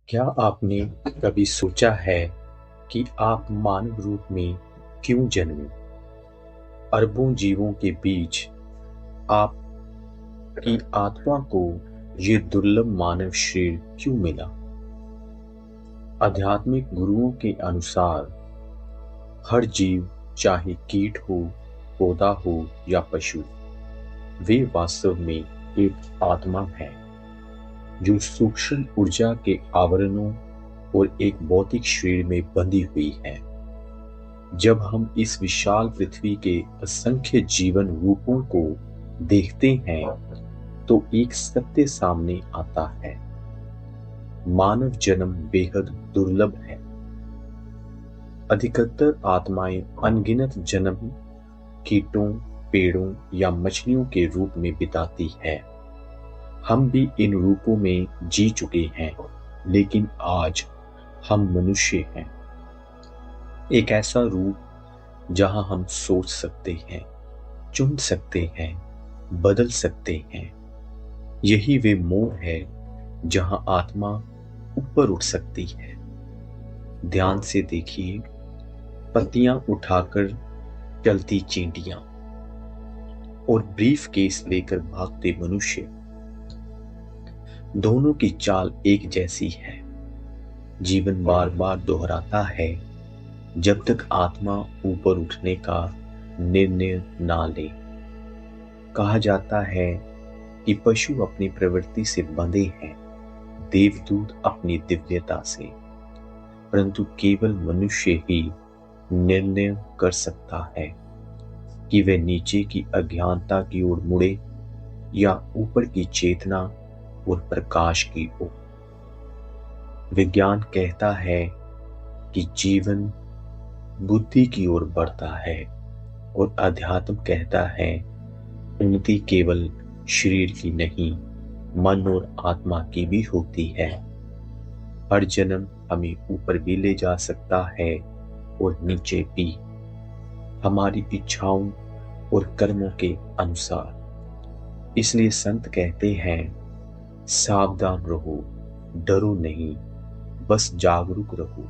क्या आपने कभी सोचा है कि आप मानव रूप में क्यों जन्मे? अरबों जीवों के बीच आपकी आत्मा को ये दुर्लभ मानव शरीर क्यों मिला? आध्यात्मिक गुरुओं के अनुसार हर जीव, चाहे कीट हो, पौधा हो या पशु, वे वास्तव में एक आत्मा है जो सूक्ष्म ऊर्जा के आवरणों और एक भौतिक शरीर में बंधी हुई है। जब हम इस विशाल पृथ्वी के असंख्य जीवन रूपों को देखते हैं तो एक सत्य सामने आता है। मानव जन्म बेहद दुर्लभ है। अधिकतर आत्माएं अनगिनत जन्म कीटों, पेड़ों या मछलियों के रूप में बिताती है। हम भी इन रूपों में जी चुके हैं, लेकिन आज हम मनुष्य हैं। एक ऐसा रूप जहां हम सोच सकते हैं, चुन सकते हैं, बदल सकते हैं। यही वे मोड़ है जहां आत्मा ऊपर उठ सकती है। ध्यान से देखिए, पत्तियां उठाकर चलती चींटियां और ब्रीफ केस लेकर भागते मनुष्य, दोनों की चाल एक जैसी है। जीवन बार बार दोहराता है जब तक आत्मा ऊपर उठने का निर्णय ना ले। कहा जाता है कि पशु अपनी प्रवृत्ति से बंधे हैं, देवदूत अपनी दिव्यता से, परंतु केवल मनुष्य ही निर्णय कर सकता है कि वह नीचे की अज्ञानता की ओर मुड़े या ऊपर की चेतना और प्रकाश की ओर। विज्ञान कहता है कि जीवन बुद्धि की ओर बढ़ता है और अध्यात्म कहता है उन्नति केवल शरीर की नहीं, मन और आत्मा की भी होती है। हर जन्म हमें ऊपर भी ले जा सकता है और नीचे भी, हमारी इच्छाओं और कर्मों के अनुसार। इसलिए संत कहते हैं, सावधान रहो, डरो नहीं, बस जागरूक रहो,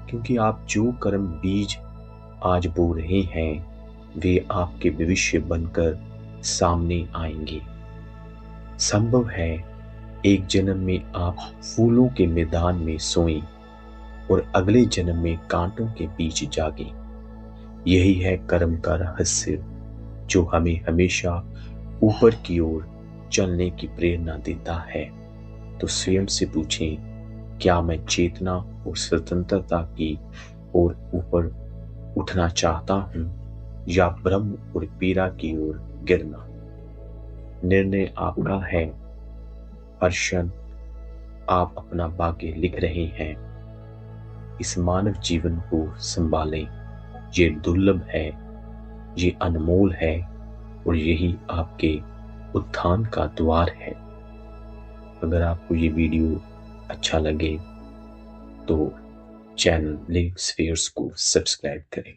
क्योंकि आप जो कर्म बीज आज बो रहे हैं वे आपके भविष्य बनकर सामने आएंगे। संभव है एक जन्म में आप फूलों के मैदान में सोएं और अगले जन्म में कांटों के बीच जागें। यही है कर्म का रहस्य जो हमें हमेशा ऊपर की ओर चलने की प्रेरणा देता है। तो स्वयं से पूछें, क्या मैं चेतना और स्वतंत्रता की ओर ऊपर उठना चाहता हूं या ब्रह्म और पीड़ा की ओर गिरना? निर्णय आपका है। हर क्षण आप अपना भाग्य लिख रहे हैं। इस मानव जीवन को संभालें। ये दुर्लभ है, ये अनमोल है और यही आपके उत्थान का द्वार है। अगर आपको ये वीडियो अच्छा लगे तो चैनल लिंक स्फीयर्स को सब्सक्राइब करें।